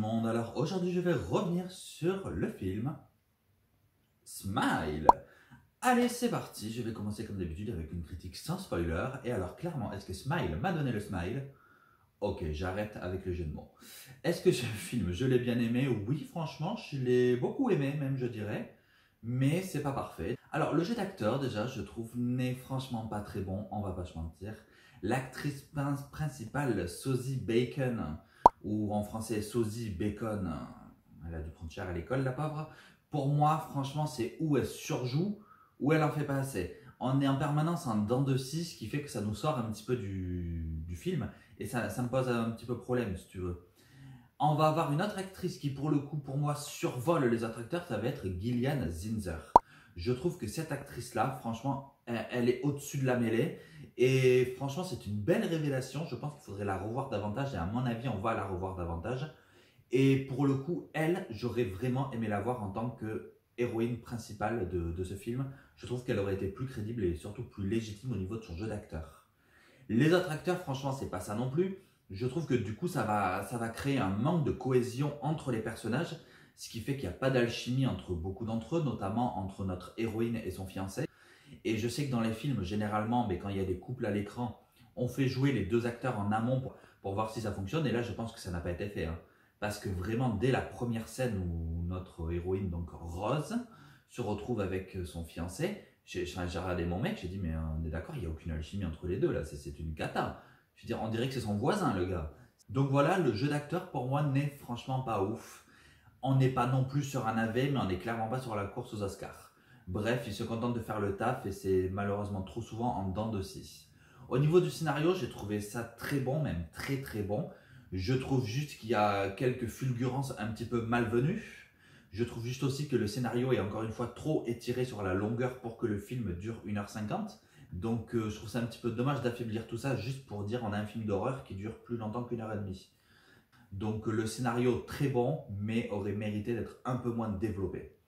monde, alors aujourd'hui je vais revenir sur le film Smile. Allez c'est parti, je vais commencer comme d'habitude avec une critique sans spoiler. Et alors clairement, est-ce que Smile m'a donné le smile? Ok, j'arrête avec le jeu de mots. Est-ce que ce film, je l'ai bien aimé? Oui, franchement, je l'ai beaucoup aimé même je dirais. Mais c'est pas parfait. Alors le jeu d'acteur déjà, je trouve, n'est franchement pas très bon, on va pas se mentir. L'actrice principale, Sosie Bacon, ou en français Sosie Bacon, elle a dû prendre cher à l'école la pauvre. Pour moi, franchement, c'est où elle surjoue, ou elle en fait pas assez. On est en permanence en dents de scie, ce qui fait que ça nous sort un petit peu du film, et ça me pose un petit peu problème si tu veux. On va avoir une autre actrice qui, pour le coup, pour moi, survole les autres acteurs, ça va être Gillian Zinser. Je trouve que cette actrice-là, franchement, elle est au-dessus de la mêlée. Et franchement, c'est une belle révélation. Je pense qu'il faudrait la revoir davantage. Et à mon avis, on va la revoir davantage. Et pour le coup, elle, j'aurais vraiment aimé la voir en tant que héroïne principale de ce film. Je trouve qu'elle aurait été plus crédible et surtout plus légitime au niveau de son jeu d'acteur. Les autres acteurs, franchement, c'est pas ça non plus. Je trouve que du coup, ça va créer un manque de cohésion entre les personnages, ce qui fait qu'il n'y a pas d'alchimie entre beaucoup d'entre eux, notamment entre notre héroïne et son fiancé. Et je sais que dans les films, généralement, mais quand il y a des couples à l'écran, on fait jouer les deux acteurs en amont pour voir si ça fonctionne. Et là, je pense que ça n'a pas été fait. Parce que vraiment, dès la première scène où notre héroïne, donc Rose, se retrouve avec son fiancé, j'ai regardé mon mec, j'ai dit, mais on est d'accord, il n'y a aucune alchimie entre les deux, là, c'est une cata. Je veux dire, on dirait que c'est son voisin, le gars. Donc voilà, le jeu d'acteur, pour moi, n'est franchement pas ouf. On n'est pas non plus sur un AV, mais on n'est clairement pas sur la course aux Oscars. Bref, il se contente de faire le taf et c'est malheureusement trop souvent en dents de scie. Au niveau du scénario, j'ai trouvé ça très bon, même très très bon. Je trouve juste qu'il y a quelques fulgurances un petit peu malvenues. Je trouve juste aussi que le scénario est encore une fois trop étiré sur la longueur pour que le film dure 1h50. Donc je trouve ça un petit peu dommage d'affaiblir tout ça juste pour dire on a un film d'horreur qui dure plus longtemps qu'1h30. Donc le scénario très bon, mais aurait mérité d'être un peu moins développé.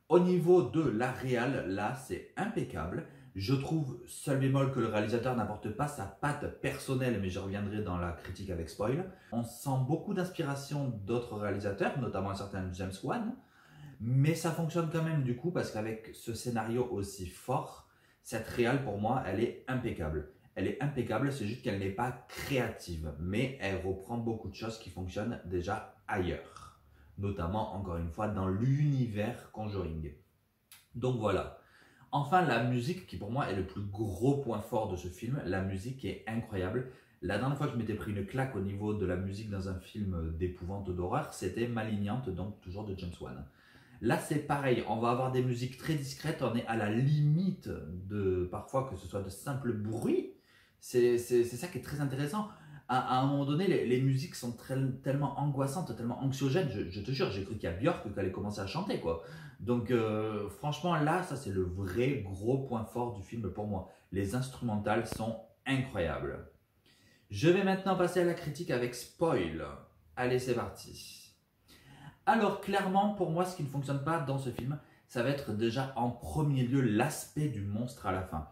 Au niveau de la réal, là c'est impeccable. Je trouve, seul bémol, que le réalisateur n'apporte pas sa patte personnelle, mais je reviendrai dans la critique avec spoil. On sent beaucoup d'inspiration d'autres réalisateurs, notamment un certain James Wan, mais ça fonctionne quand même du coup parce qu'avec ce scénario aussi fort, cette réal pour moi, elle est impeccable. Elle est impeccable, c'est juste qu'elle n'est pas créative, mais elle reprend beaucoup de choses qui fonctionnent déjà ailleurs, notamment encore une fois dans l'univers Conjuring. Donc voilà. Enfin, la musique qui pour moi est le plus gros point fort de ce film. La musique est incroyable. La dernière fois que je m'étais pris une claque au niveau de la musique dans un film d'épouvante d'horreur, c'était Malignante, donc toujours de James Wan. Là c'est pareil, on va avoir des musiques très discrètes, on est à la limite de parfois que ce soit de simples bruits. C'est ça qui est très intéressant. À un moment donné, les musiques sont tellement angoissantes, tellement anxiogènes. Je te jure, j'ai cru qu'il y a Björk qui allait commencer à chanter, quoi. Donc, franchement, là, ça, c'est le vrai gros point fort du film pour moi. Les instrumentales sont incroyables. Je vais maintenant passer à la critique avec spoil. Allez, c'est parti. Alors, clairement, pour moi, ce qui ne fonctionne pas dans ce film, ça va être déjà en premier lieu l'aspect du monstre à la fin.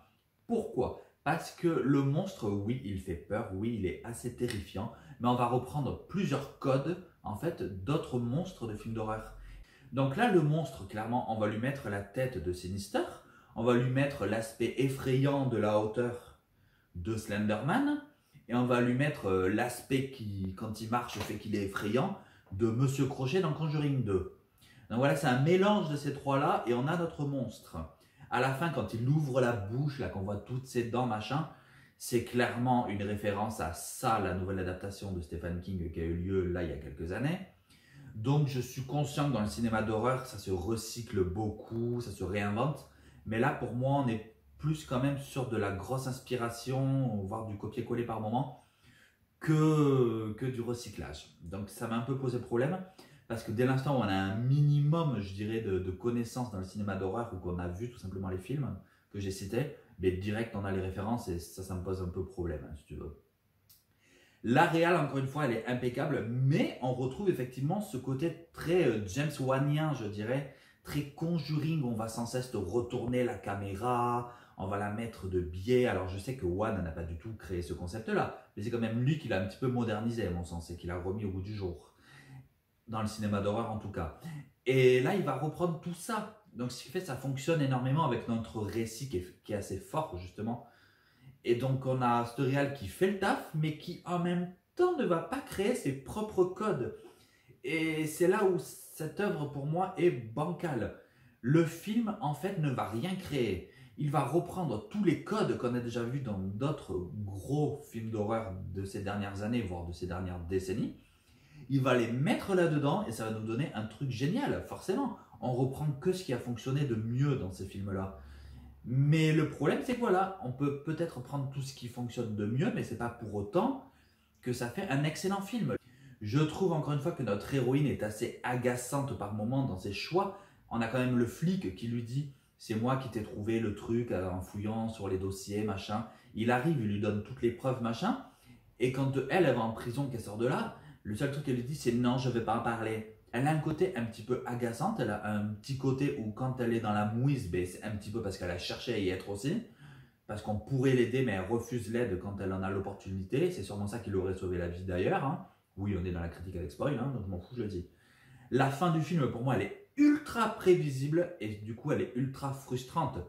Pourquoi ? Parce que le monstre, oui, il fait peur, oui, il est assez terrifiant, mais on va reprendre plusieurs codes, en fait, d'autres monstres de films d'horreur. Donc là, le monstre, clairement, on va lui mettre la tête de Sinister, on va lui mettre l'aspect effrayant de la hauteur de Slenderman, et on va lui mettre l'aspect qui, quand il marche, fait qu'il est effrayant, de Monsieur Crochet dans Conjuring 2. Donc voilà, c'est un mélange de ces trois-là, et on a notre monstre. À la fin, quand il ouvre la bouche, là qu'on voit toutes ses dents, machin, c'est clairement une référence à ça, la nouvelle adaptation de Stephen King qui a eu lieu là il y a quelques années. Donc je suis conscient que dans le cinéma d'horreur, ça se recycle beaucoup, ça se réinvente. Mais là, pour moi, on est plus quand même sur de la grosse inspiration, voire du copier-coller par moment, que du recyclage. Donc ça m'a un peu posé problème. Parce que dès l'instant où on a un minimum, je dirais, de connaissances dans le cinéma d'horreur ou qu'on a vu tout simplement les films que j'ai cités, mais direct on a les références et ça me pose un peu problème, si tu veux. La réal, encore une fois, elle est impeccable, mais on retrouve effectivement ce côté très James Wanien, je dirais, très Conjuring, on va sans cesse retourner la caméra, on va la mettre de biais. Alors je sais que Wan n'a pas du tout créé ce concept-là, mais c'est quand même lui qui l'a un petit peu modernisé à mon sens et qui l'a remis au goût du jour. dans le cinéma d'horreur en tout cas. Et là, il va reprendre tout ça. Donc, ce qui fait que ça fonctionne énormément avec notre récit qui est assez fort, justement. Et donc, on a ce réal qui fait le taf, mais qui en même temps ne va pas créer ses propres codes. Et c'est là où cette œuvre, pour moi, est bancale. Le film, en fait, ne va rien créer. Il va reprendre tous les codes qu'on a déjà vus dans d'autres gros films d'horreur de ces dernières années, voire de ces dernières décennies. Il va les mettre là-dedans et ça va nous donner un truc génial, forcément. On reprend que ce qui a fonctionné de mieux dans ces films-là. Mais le problème, c'est que voilà, on peut peut-être prendre tout ce qui fonctionne de mieux, mais c'est pas pour autant que ça fait un excellent film. Je trouve encore une fois que notre héroïne est assez agaçante par moments dans ses choix. On a quand même le flic qui lui dit « c'est moi qui t'ai trouvé le truc en fouillant sur les dossiers, machin ». Il arrive, il lui donne toutes les preuves, machin. Et quand elle va en prison, qu'elle sort de là, le seul truc qu'elle lui dit c'est « non, je vais pas en parler ». Elle a un côté un petit peu agaçante, elle a un petit côté où quand elle est dans la mouise, ben, c'est un petit peu parce qu'elle a cherché à y être aussi. Parce qu'on pourrait l'aider, mais elle refuse l'aide quand elle en a l'opportunité. C'est sûrement ça qui lui aurait sauvé la vie d'ailleurs. Hein. Oui, on est dans la critique avec spoil, hein, donc je m'en fous, je le dis. La fin du film, pour moi, elle est ultra prévisible et du coup, elle est ultra frustrante.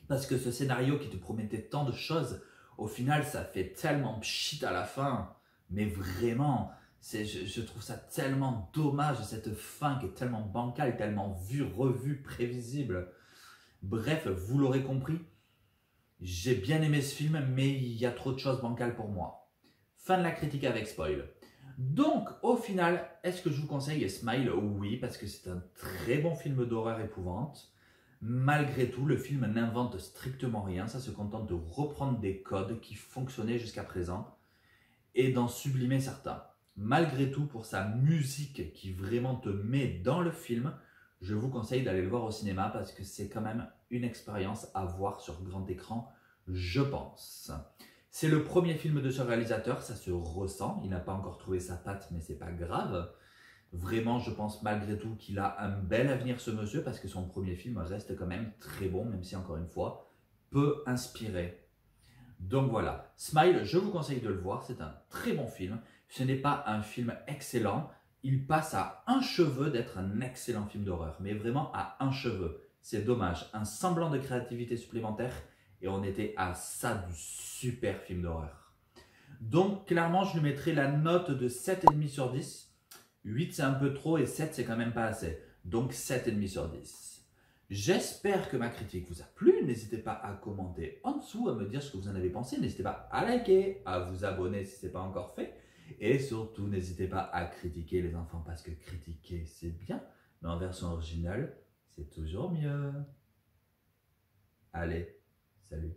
Parce que ce scénario qui te promettait tant de choses, au final, ça fait tellement pchit à la fin. Mais vraiment, je trouve ça tellement dommage, cette fin qui est tellement bancale, tellement vue, revue, prévisible. Bref, vous l'aurez compris, j'ai bien aimé ce film, mais il y a trop de choses bancales pour moi. Fin de la critique avec spoil. Donc, au final, est-ce que je vous conseille Smile? Oui, parce que c'est un très bon film d'horreur épouvante. Malgré tout, le film n'invente strictement rien, ça se contente de reprendre des codes qui fonctionnaient jusqu'à présent et d'en sublimer certains. Malgré tout, pour sa musique qui vraiment te met dans le film, je vous conseille d'aller le voir au cinéma parce que c'est quand même une expérience à voir sur grand écran, je pense. C'est le premier film de ce réalisateur, ça se ressent, il n'a pas encore trouvé sa patte, mais c'est pas grave. Vraiment, je pense malgré tout qu'il a un bel avenir ce monsieur parce que son premier film reste quand même très bon, même si encore une fois, peu inspiré. Donc voilà, Smile, je vous conseille de le voir, c'est un très bon film. Ce n'est pas un film excellent, il passe à un cheveu d'être un excellent film d'horreur, mais vraiment à un cheveu. C'est dommage, un semblant de créativité supplémentaire et on était à ça du super film d'horreur. Donc clairement, je lui mettrai la note de 7,5 sur 10. 8 c'est un peu trop et 7 c'est quand même pas assez. Donc 7,5 sur 10. J'espère que ma critique vous a plu. N'hésitez pas à commenter en dessous, à me dire ce que vous en avez pensé. N'hésitez pas à liker, à vous abonner si ce n'est pas encore fait. Et surtout, n'hésitez pas à critiquer les enfants parce que critiquer c'est bien, mais en version originale, c'est toujours mieux. Allez, salut.